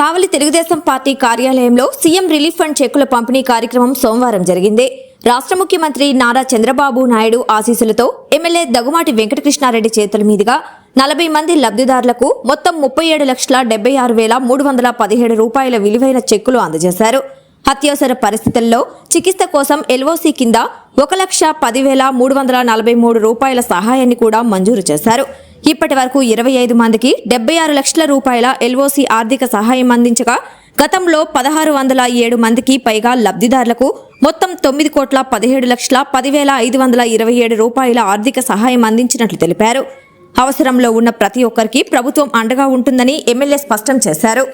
కావలి Telugu Desam party కార్యాలయంలో CM relief fund చెక్కుల పంపిణీ కార్యక్రమం సోమవారం జరిగింది. రాష్ట్ర ముఖ్యమంత్రి నారా చంద్రబాబు నాయుడు ఆశీస్సులతో ఎమ్మెల్యే దగ్గుమాటి వెంకటకృష్ణారెడ్డి చేతుల మీదుగా 40 మంది లబ్ధిదారులకు మొత్తం 37,76,317 రూపాయల విలువైన చెక్కులు అందజేశారు. అత్యవసర పరిస్థితుల్లో చికిత్స కోసం ఎల్ఓసీ కింద 1,10,343 రూపాయల సహాయాన్ని కూడా మంజూరు చేశారు. ఇప్పటి వరకు 25 మందికి 76 లక్షల రూపాయల ఎల్ఓసీ ఆర్థిక సహాయం అందించగా గతంలో 1,607 మందికి పైగా లబ్ధిదారులకు మొత్తం 9,17,10,527 రూపాయల ఆర్థిక సహాయం అందించినట్లు తెలిపారు. అవసరంలో ఉన్న ప్రతి ఒక్కరికి ప్రభుత్వం అండగా ఉంటుందని ఎమ్మెల్యే స్పష్టం చేశారు.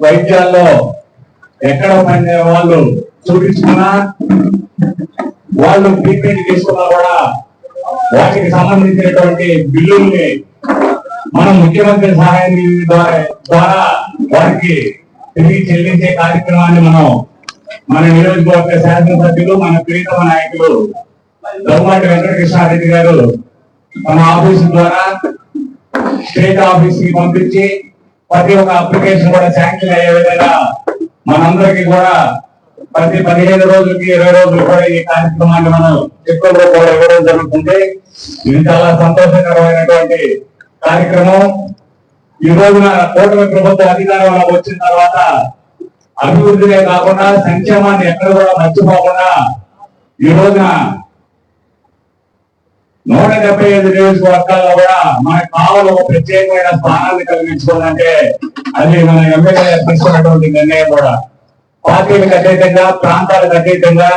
వైద్యాల్లో ఎక్కడ పడిన వాళ్ళు చూపించుకున్నా వాళ్ళు ట్రీట్మెంట్ తీసుకున్నా కూడా వాటికి సంబంధించినటువంటి బిల్లుల్ని మనం ముఖ్యమంత్రి సహాయ నిధి ద్వారా వారికి తిరిగి చెల్లించే కార్యక్రమాన్ని మన నియోజకవర్గ శాసనసభ్యులు మన ప్రీతమ నాయకులు దొంగమాటి వెంకటకృష్ణారెడ్డి గారు తమ ఆఫీసు ద్వారా స్టేట్ ఆఫీస్ కి పంపించి ప్రతి ఒక్క అప్లికేషన్ కూడా శాంక్షన్ అయ్యే విధంగా మనందరికీ కూడా ప్రతి 15 రోజులకి 20 రోజులు కూడా ఈ కార్యక్రమాన్ని మనం చెక్కుల్లో కూడా ఇవ్వడం జరుగుతుంది. ఇది చాలా సంతోషకరమైనటువంటి కార్యక్రమం. ఈ రోజున కూటమి ప్రభుత్వ అధికారంలో వచ్చిన తర్వాత అభివృద్ధినే కాకుండా సంక్షేమాన్ని ఎక్కడ కూడా మర్చిపోకుండా ఈ రోజున 175 నియోజకవర్గాల్లో కూడా మనకు కావాలి ఒక ప్రత్యేకమైన స్థానాన్ని కలిగించుకోవాలంటే అది మన ఎమ్మెల్యే తీసుకున్నటువంటి నిర్ణయం కూడా పార్టీలకు అతీతంగా, ప్రాంతాలకు అతీతంగా,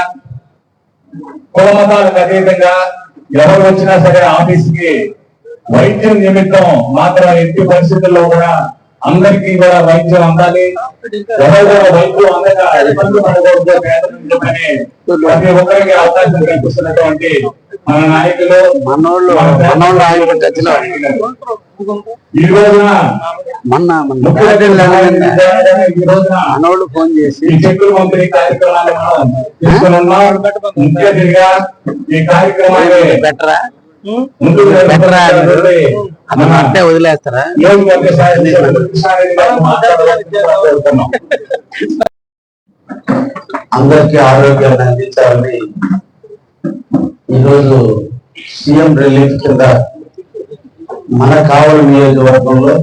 కుల మతాలకు అతీతంగా ఎవరు వచ్చినా సరే ఆఫీస్ కి వైద్యం నిమిత్తం మాత్రం ఎట్టి పరిస్థితుల్లో కూడా అందరికీ కూడా వైద్యం అందాలి. ఎవరు కూడా వైద్యం అందగా ఇబ్బంది పడకూడదు పేదలని ప్రతి ఒక్కరికి అవకాశం కల్పిస్తున్నటువంటి మన నాయకులు ఈ రోజున మనోళ్ళు ఫోన్ చేసి ఈ చెక్కులు పంపిణీ కార్యక్రమాన్ని మనం తీసుకున్నాం. ముఖ్య అతిథిగా ఈ కార్యక్రమాన్ని బెటరా ముందుకు అంటే వదిలేస్తారా? నియోజకవర్గ కృష్ణారెడ్డి గారు మాట్లాడుతున్నాం. అందరికీ ఆరోగ్యాన్ని అందించాలని ఈరోజు సీఎం రిలీఫ్ కింద మన కావలి నియోజకవర్గంలో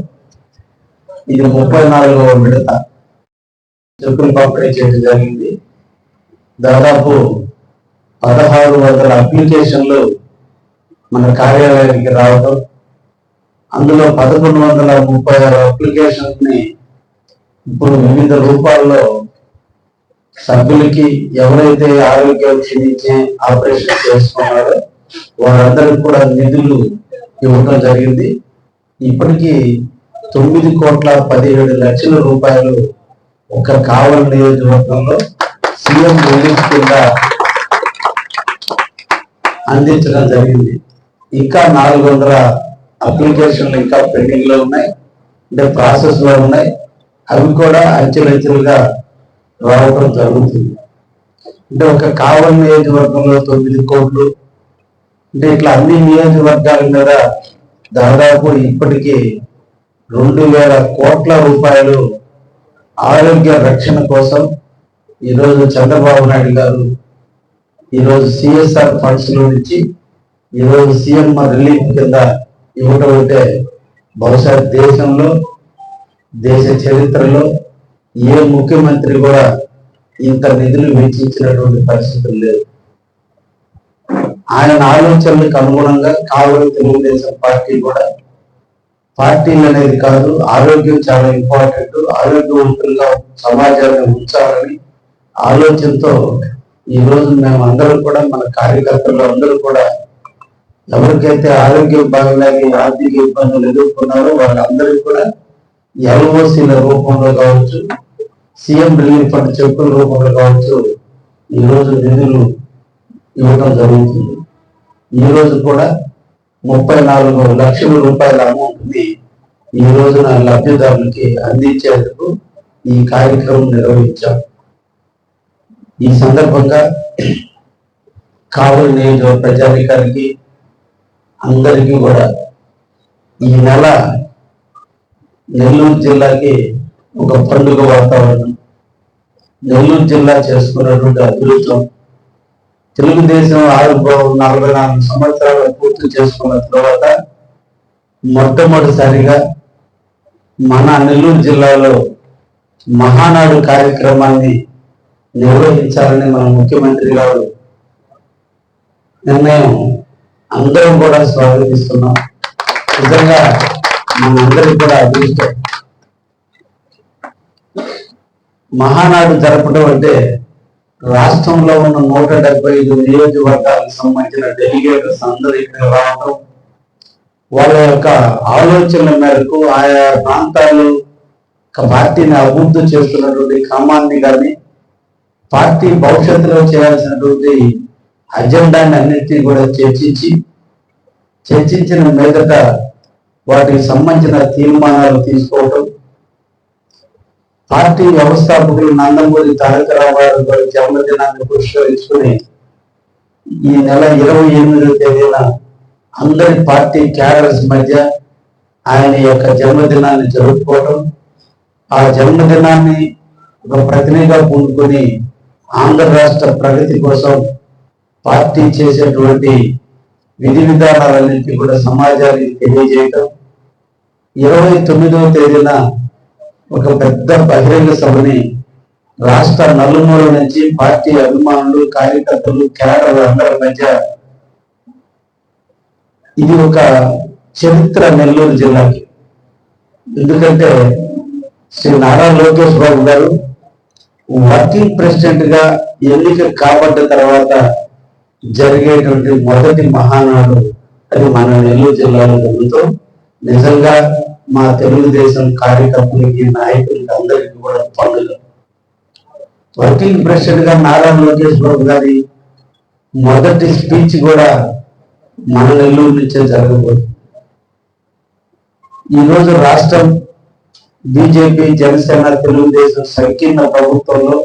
ఇది 34వ విడత చెక్కులు పంపిణీ చేయడం జరిగింది. దాదాపు 1600 అప్లికేషన్లు మన కార్యాలయానికి రావడం, అందులో 1136 అప్లికేషన్స్ ని ఇప్పుడు వివిధ రూపాల్లో సభ్యులకి ఎవరైతే ఆరోగ్యం క్షీణించి ఆపరేషన్ చేసుకున్నారో వారందరికి కూడా నిధులు ఇవ్వడం జరిగింది. ఇప్పటికీ 9,17,00,000 రూపాయలు ఒక కావలి నియోజకవర్గంలో సీఎం రిలీఫ్ కింద అందించడం జరిగింది. ఇంకా 400 అప్లికేషన్లు ఇంకా పెండింగ్ లో ఉన్నాయి, అంటే ప్రాసెస్ లో ఉన్నాయి. అవి కూడా అంచెలంచెలుగా రావడం జరుగుతుంది. అంటే ఒక కావలి నియోజకవర్గంలో 9 కోట్లు, అంటే ఇట్లా అన్ని నియోజకవర్గాల మీద దాదాపు ఇప్పటికీ 2,000 కోట్ల రూపాయలు ఆరోగ్య రక్షణ కోసం ఈరోజు చంద్రబాబు నాయుడు గారు ఈరోజు సిఎస్ఆర్ ఫండ్స్ లో నుంచి ఈరోజు సీఎం రిలీఫ్ కింద ఇవ్వడం అంటే బహుశా దేశంలో, దేశ చరిత్రలో ఏ ముఖ్యమంత్రి కూడా ఇంత నిధులు వెచ్చించినటువంటి పరిస్థితులు లేదు. ఆయన ఆలోచనలకు అనుగుణంగా కావలి తెలుగుదేశం పార్టీ కూడా పార్టీలు అనేది కాదు, ఆరోగ్యం చాలా ఇంపార్టెంట్, ఆరోగ్యవంతులుగా సమాజాన్ని ఉంచాలని ఆలోచనతో ఈ రోజు మేము అందరూ కూడా మన కార్యకర్తలు అందరూ కూడా ఎవరికైతే ఆరోగ్యం బాగలేక ఆర్థిక ఇబ్బందులు ఎదుర్కొన్నారో వాళ్ళందరికీ కూడా ఎల్ఓసీల రూపంలో కావచ్చు, సీఎం రిలీఫ్ ఫండ్ చెక్కుల రూపంలో కావచ్చు ఈ రోజు నిధులు ఇవ్వడం జరుగుతుంది. ఈ రోజు కూడా 34 లక్షల రూపాయల అమౌంట్ ని ఈ రోజున లబ్ధిదారులకి అందించేందుకు ఈ కార్యక్రమం నిర్వహించాం. ఈ సందర్భంగా కావలి నియోజకవర్గ ప్రజానికానికి అందరికీ కూడా ఈ నెల నెల్లూరు జిల్లాకి ఒక పండుగ వాతావరణం. నెల్లూరు జిల్లా చేసుకున్నటువంటి అదృష్టం, తెలుగుదేశం 44 సంవత్సరాలు పూర్తి చేసుకున్న తర్వాత మొట్టమొదటిసారిగా మన నెల్లూరు జిల్లాలో మహానాడు కార్యక్రమాన్ని నిర్వహించాలని మన ముఖ్యమంత్రి గారు నిర్ణయం అందరం కూడా స్వాగతిస్తున్నాం. నిజంగా మనందరికీ కూడా అదృష్టం. మహానాడు జరపడం అంటే రాష్ట్రంలో ఉన్న 175 నియోజకవర్గాలకు సంబంధించిన డెలిగేటర్స్ అందరూ ఇక్కడ రావడం, వాళ్ళ యొక్క ఆలోచనల మేరకు ఆయా ప్రాంతాలు పార్టీని అభివృద్ధి చేస్తున్నటువంటి క్రమాన్ని కానీ పార్టీ భవిష్యత్తులో చేయాల్సినటువంటి అజెండాని అన్నిటినీ కూడా చర్చించిన మీదట వాటికి సంబంధించిన తీర్మానాలు తీసుకోవటం, పార్టీ వ్యవస్థాపకులు నందమూరి తారక రామారావు గారి జన్మదినాన్ని పురస్కరించుకుని ఈ నెల 28వ తేదీన అందరి పార్టీ క్యాడర్స్ మధ్య ఆయన యొక్క జన్మదినాన్ని జరుపుకోవటం, ఆ జన్మదినాన్ని ఒక ప్రతినిధిగా పొందుకొని ఆంధ్ర రాష్ట్ర ప్రగతి కోసం పార్టీ చేసేటువంటి విధి విధానాలన్నింటినీ కూడా సమాజానికి తెలియజేయటం, 29వ తేదీన ఒక పెద్ద బహిరంగ సభని రాష్ట్ర నలుమూల నుంచి పార్టీ అభిమానులు, కార్యకర్తలు, క్యాడర్లు అందరి మధ్య, ఇది ఒక చరిత్ర నెల్లూరు జిల్లాకి. ఎందుకంటే శ్రీ నారా లోకేష్ బాబు గారు వర్కింగ్ ప్రెసిడెంట్ గా ఎన్నిక కాబడ్డ తర్వాత జరిగేటువంటి మొదటి మహానాడు అది మన నెల్లూరు జిల్లాలో జరుగుతూ, నిజంగా మా తెలుగుదేశం కార్యకర్తలకి, నాయకులకి అందరికీ కూడా పండుగ. వర్కింగ్ ప్రెసిడెంట్ గా నారా లోకేష్ బాబు గారి మొదటి స్పీచ్ కూడా మన నెల్లూరు నుంచే జరగబోతుంది. ఈరోజు రాష్ట్రం బీజేపీ, జనసేన, తెలుగుదేశం సంకీర్ణ ప్రభుత్వంలో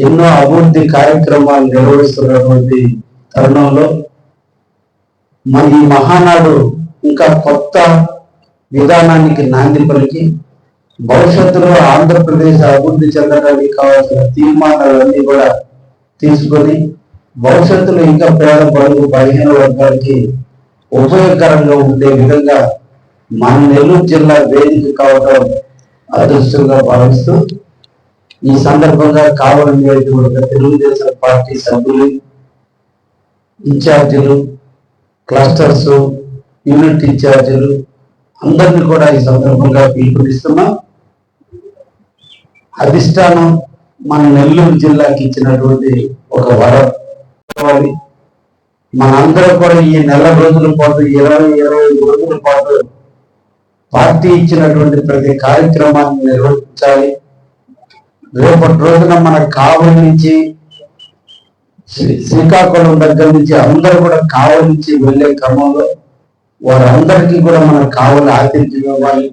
ఎన్నో అభివృద్ధి కార్యక్రమాలు నిర్వహిస్తున్నటువంటి తరుణంలో మన ఈ మహానాడు ఇంకా కొత్త విధానానికి నాంది పలికి భవిష్యత్తులో ఆంధ్రప్రదేశ్ అభివృద్ధి చెందడానికి కావాల్సిన తీర్మానాలన్నీ కూడా తీసుకొని భవిష్యత్తులో ఇంకా పేద బడుగు బలహీన వర్గాలకి ఉపయోగకరంగా ఉండే విధంగా మన నెల్లూరు జిల్లా వేదిక కావడం అదృష్టంగా భావిస్తూ, ఈ సందర్భంగా కావలి నియోజకవర్గ తెలుగుదేశం పార్టీ సభ్యులు, ఇన్ఛార్జీలు, క్లస్టర్స్, యూనిట్ ఇన్ఛార్జీలు అందరినీ కూడా ఈ సందర్భంగా పిలుపునిస్తున్నాం. అధిష్టానం మన నెల్లూరు జిల్లాకి ఇచ్చినటువంటి ఒక వరం. మనందరూ కూడా ఈ నెల రోజుల పాటు 20-25 రోజుల పాటు పార్టీ ఇచ్చినటువంటి ప్రతి కార్యక్రమాన్ని నిర్వహించాలి. రేపటి రోజున మన కావలి నుంచి శ్రీకాకుళం దగ్గర నుంచి అందరూ కూడా కావలి నుంచి వెళ్ళే క్రమంలో వారందరికీ కూడా మనం కావలి ఆతిథ్యం ఇవ్వాలి.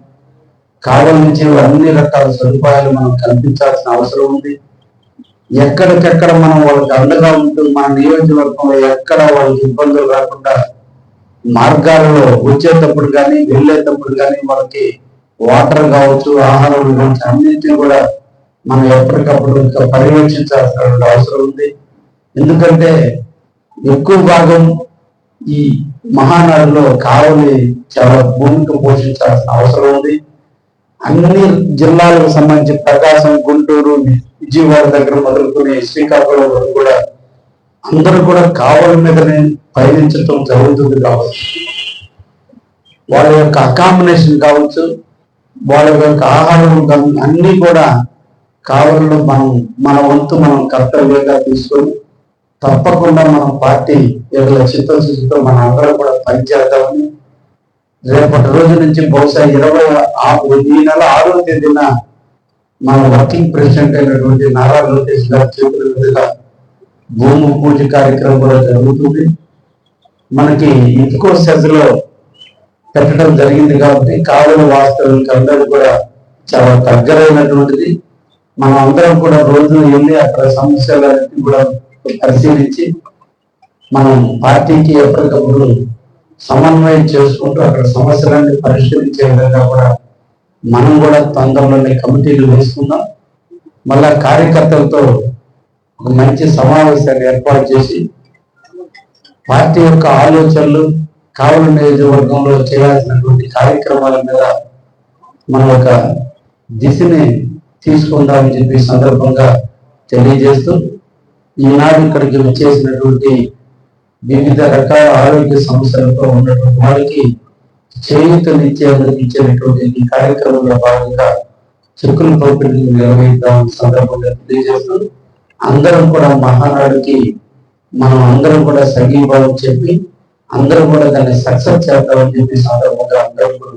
కావలి నుంచి అన్ని రకాల సదుపాయాలు మనం కల్పించాల్సిన అవసరం ఉంది. ఎక్కడికెక్కడ మనం వాళ్ళకి అండగా ఉంటూ మన నియోజకవర్గంలో ఎక్కడ వాళ్ళకి ఇబ్బందులు రాకుండా మార్గాలలో వచ్చేటప్పుడు కానీ వెళ్ళేటప్పుడు కానీ వాళ్ళకి వాటర్ కావచ్చు, ఆహారం కావచ్చు, అన్నింటినీ కూడా మనం ఎప్పటికప్పుడు ఇంకా పర్యవేక్షించాల్సిన అవసరం ఉంది. ఎందుకంటే ఎక్కువ భాగం ఈ మహానాడులో కావలి చాలా భూమిక పోషించాల్సిన అవసరం ఉంది. అన్ని జిల్లాలకు సంబంధించి ప్రకాశం, గుంటూరు, విజయవాడ దగ్గర మొదలుకొని శ్రీకాకుళం వరకు కూడా అందరూ కూడా కావలి మీదనే పయనించడం జరుగుతుంది. కావచ్చు వాళ్ళ యొక్క అకామిడేషన్ కావచ్చు, వాళ్ళ యొక్క ఆహారం అన్ని కూడా కావలిలో మన వంతు మనం కర్తవ్యంగా తీసుకొని తప్పకుండా మనం పార్టీ యొక్క చిత్తశుద్ధితో మనం అందరం కూడా పనిచేద్దామని, రేపటి రోజు నుంచి బహుశా ఈ నెల 6వ తేదీన మన వర్కింగ్ ప్రెసిడెంట్ అయినటువంటి నారా లోకేష్ గారి చేతుల మీదుగా భూమి పూజ కార్యక్రమం కూడా జరుగుతుంది. మనకి ఇంకో సెజ్లో పెట్టడం జరిగింది కాబట్టి కావలి వాస్తవులకి అందరూ కూడా చాలా దగ్గరైనటువంటిది. మనం అందరం కూడా రోజు వెళ్ళి అక్కడ సమస్యలన్నింటినీ కూడా పరిశీలించి మనం పార్టీకి ఎప్పటికప్పుడు సమన్వయం చేసుకుంటూ అక్కడ సమస్యలన్నీ పరిష్కరించే విధంగా కూడా మనం కూడా తొందరలోనే కమిటీలు వేసుకుందాం. మళ్ళా కార్యకర్తలతో ఒక మంచి సమావేశాన్ని ఏర్పాటు చేసి పార్టీ యొక్క ఆలోచనలు, కావలి నియోజకవర్గంలో చేయాల్సినటువంటి కార్యక్రమాల మీద మనం ఒక దిశని తీసుకుందామని చెప్పి సందర్భంగా తెలియజేస్తూ, ఈనాడు ఇక్కడికి వచ్చేసినటువంటి వివిధ రకాల ఆరోగ్య సమస్యలతో ఉన్నటువంటి వారికి చేయూతనిచ్చేటువంటి ఈ కార్యక్రమంలో భాగంగా చెక్కుల పంపిణీ నిర్వహిద్దామని సందర్భంగా తెలియజేస్తూ, అందరం కూడా మహానాడుకి మనం అందరం కూడా సంఘీభావం చెప్పి అందరం కూడా దాన్ని సక్సెస్ చేద్దామని చెప్పి సందర్భంగా అందరూ కూడా